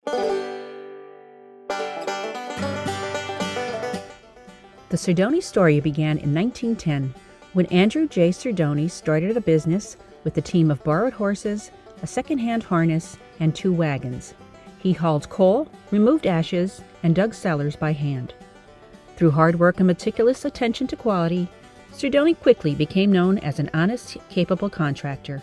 The Sordoni story began in 1910 when Andrew J. Sordoni started a business with a team of borrowed horses, a second-hand harness, and 2 wagons. He hauled coal, removed ashes, and dug cellars by hand. Through hard work and meticulous attention to quality, Sordoni quickly became known as an honest, capable contractor.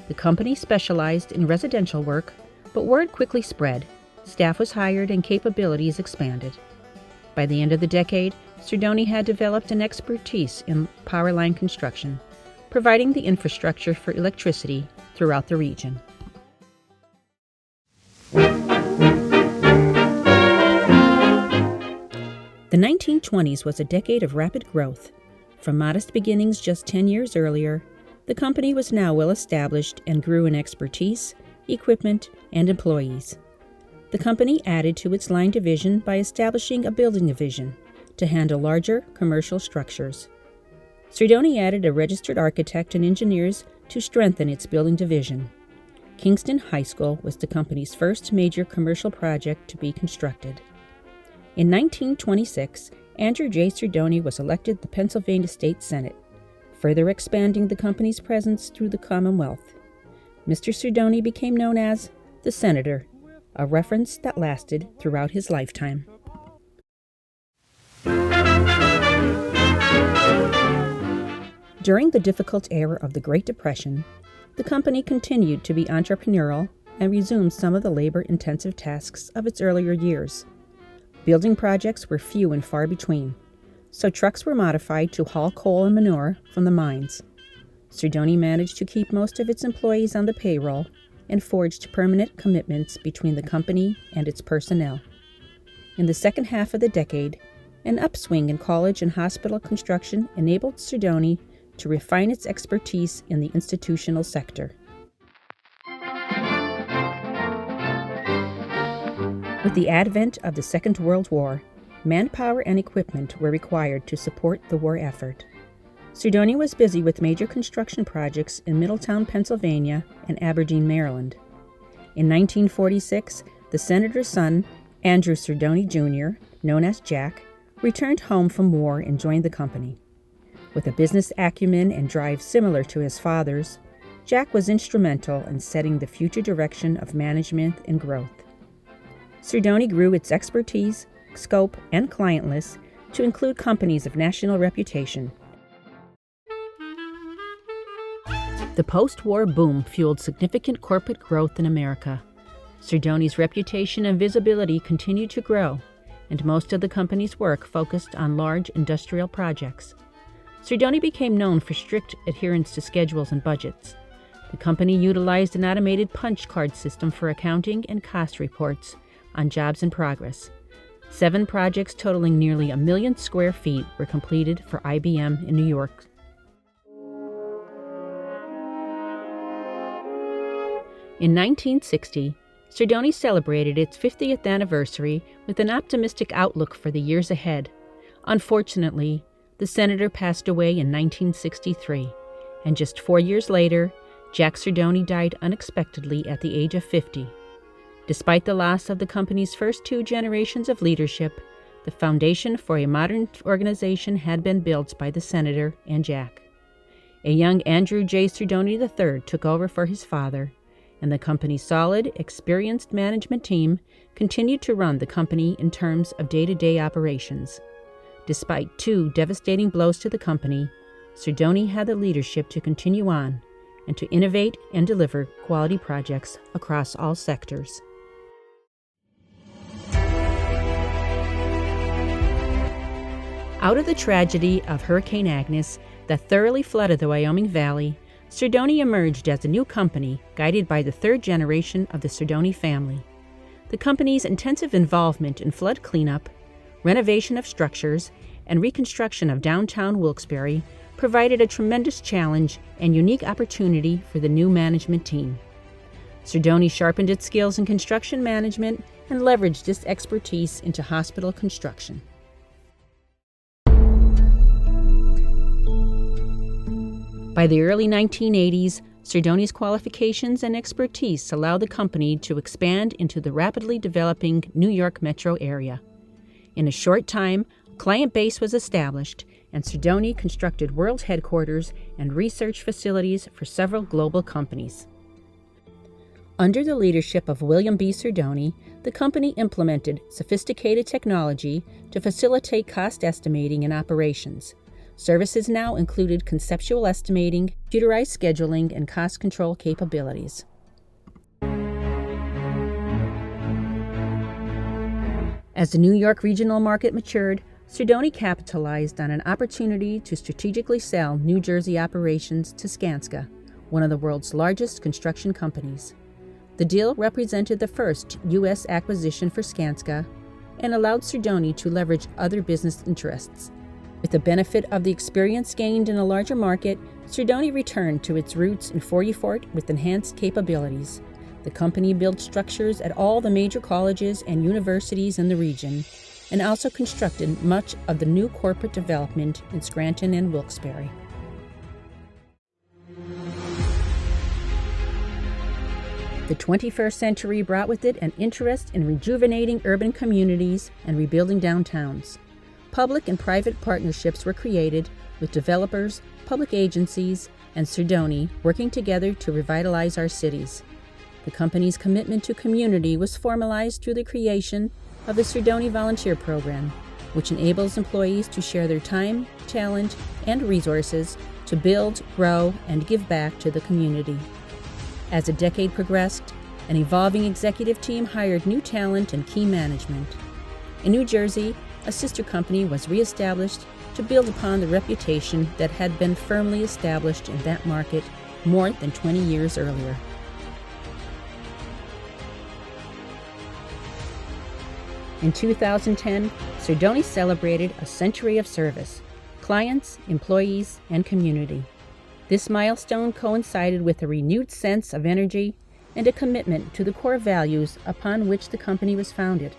The company specialized in residential work, but word quickly spread. Staff was hired and capabilities expanded. By the end of the decade, Sordoni had developed an expertise in power line construction, providing the infrastructure for electricity throughout the region. The 1920s was a decade of rapid growth. From modest beginnings just 10 years earlier, the company was now well established and grew in expertise, equipment, and employees. The company added to its line division by establishing a building division to handle larger commercial structures. Sordoni added a registered architect and engineers to strengthen its building division. Kingston High School was the company's first major commercial project to be constructed. In 1926, Andrew J. Sordoni was elected the Pennsylvania State Senate, further expanding the company's presence through the Commonwealth. Mr. Sordoni became known as the Senator, a reference that lasted throughout his lifetime. During the difficult era of the Great Depression, the company continued to be entrepreneurial and resumed some of the labor-intensive tasks of its earlier years. Building projects were few and far between, so trucks were modified to haul coal and manure from the mines. Sordoni managed to keep most of its employees on the payroll and forged permanent commitments between the company and its personnel. In the second half of the decade, an upswing in college and hospital construction enabled Sordoni to refine its expertise in the institutional sector. With the advent of the Second World War, manpower and equipment were required to support the war effort. Sordoni was busy with major construction projects in Middletown, Pennsylvania, and Aberdeen, Maryland. In 1946, the senator's son, Andrew Sordoni Jr., known as Jack, returned home from war and joined the company. With a business acumen and drive similar to his father's, Jack was instrumental in setting the future direction of management and growth. Sordoni grew its expertise, scope, and client list to include companies of national reputation. The post-war boom fueled significant corporate growth in America. Sordoni's reputation and visibility continued to grow, and most of the company's work focused on large industrial projects. Sordoni became known for strict adherence to schedules and budgets. The company utilized an automated punch card system for accounting and cost reports on jobs in progress. 7 projects totaling nearly 1 million square feet were completed for IBM in New York. In 1960, Sordoni celebrated its 50th anniversary with an optimistic outlook for the years ahead. Unfortunately, the senator passed away in 1963, and just 4 years later, Jack Sordoni died unexpectedly at the age of 50. Despite the loss of the company's first 2 generations of leadership, the foundation for a modern organization had been built by the senator and Jack. A young Andrew J. Sordoni III took over for his father, and the company's solid, experienced management team continued to run the company in terms of day-to-day operations. Despite 2 devastating blows to the company, Sordoni had the leadership to continue on and to innovate and deliver quality projects across all sectors. Out of the tragedy of Hurricane Agnes that thoroughly flooded the Wyoming Valley, Sordoni emerged as a new company guided by the 3rd generation of the Sordoni family. The company's intensive involvement in flood cleanup, renovation of structures, and reconstruction of downtown Wilkes-Barre provided a tremendous challenge and unique opportunity for the new management team. Sordoni sharpened its skills in construction management and leveraged this expertise into hospital construction. By the early 1980s, Sordoni's qualifications and expertise allowed the company to expand into the rapidly developing New York metro area. In a short time, a client base was established, and Sordoni constructed world headquarters and research facilities for several global companies. Under the leadership of William B. Sordoni, the company implemented sophisticated technology to facilitate cost estimating and operations. Services now included conceptual estimating, computerized scheduling, and cost control capabilities. As the New York regional market matured, Sordoni capitalized on an opportunity to strategically sell New Jersey operations to Skanska, one of the world's largest construction companies. The deal represented the first U.S. acquisition for Skanska and allowed Sordoni to leverage other business interests. With the benefit of the experience gained in a larger market, Sordoni returned to its roots in Fort with enhanced capabilities. The company built structures at all the major colleges and universities in the region, and also constructed much of the new corporate development in Scranton and Wilkes-Barre. The 21st century brought with it an interest in rejuvenating urban communities and rebuilding downtowns. Public and private partnerships were created with developers, public agencies, and Sordoni working together to revitalize our cities. The company's commitment to community was formalized through the creation of the Sordoni Volunteer Program, which enables employees to share their time, talent, and resources to build, grow, and give back to the community. As the decade progressed, an evolving executive team hired new talent and key management. In New Jersey, a sister company was reestablished to build upon the reputation that had been firmly established in that market more than 20 years earlier. In 2010, Sordoni celebrated a century of service, clients, employees, and community. This milestone coincided with a renewed sense of energy and a commitment to the core values upon which the company was founded: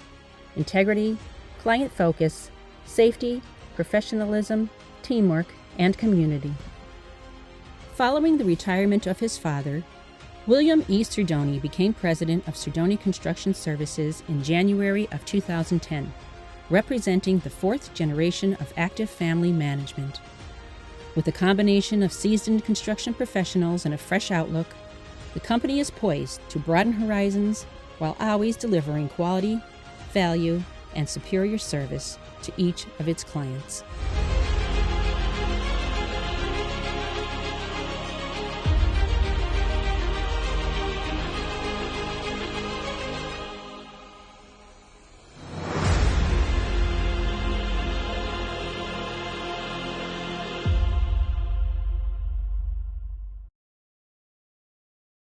integrity, client focus, safety, professionalism, teamwork, and community. Following the retirement of his father, William E. Sordoni became president of Sordoni Construction Services in January of 2010, representing the fourth generation of active family management. With a combination of seasoned construction professionals and a fresh outlook, the company is poised to broaden horizons while always delivering quality, value, and superior service to each of its clients.